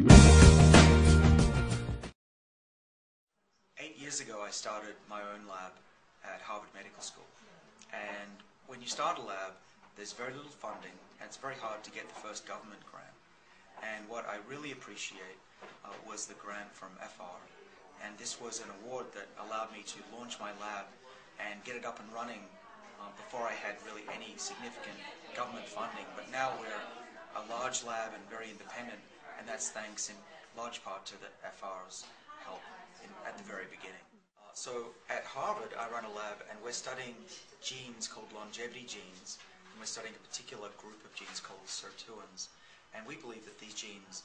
8 years ago I started my own lab at Harvard Medical School, and when you start a lab there's very little funding and it's very hard to get the first government grant. And what I really appreciate was the grant from FR, and this was an award that allowed me to launch my lab and get it up and running before I had really any significant government funding. But now we're a large lab and very independent, and that's thanks in large part to the FR's help at the very beginning. So at Harvard I run a lab and we're studying genes called longevity genes, and we're studying a particular group of genes called sirtuins, and we believe that these genes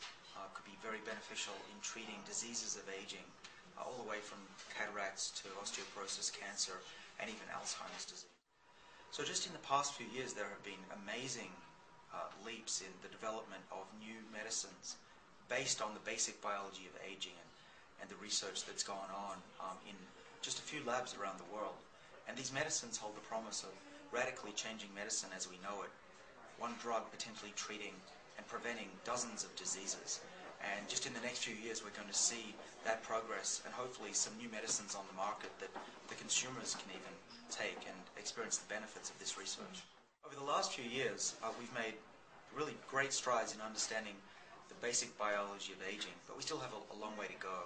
could be very beneficial in treating diseases of aging, all the way from cataracts to osteoporosis, cancer, and even Alzheimer's disease. So just in the past few years there have been amazing leaps in the development of new medicines based on the basic biology of aging and the research that's gone on in just a few labs around the world. And these medicines hold the promise of radically changing medicine as we know it, one drug potentially treating and preventing dozens of diseases. And just in the next few years we're going to see that progress and hopefully some new medicines on the market that the consumers can even take and experience the benefits of this research. Over the last few years we've made really great strides in understanding the basic biology of aging, but we still have a long way to go,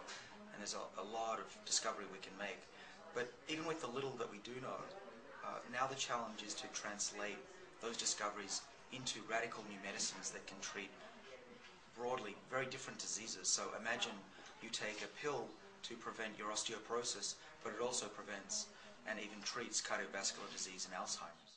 and there's a lot of discovery we can make. But even with the little that we do know, now the challenge is to translate those discoveries into radical new medicines that can treat broadly very different diseases. So imagine you take a pill to prevent your osteoporosis, but it also prevents and even treats cardiovascular disease and Alzheimer's.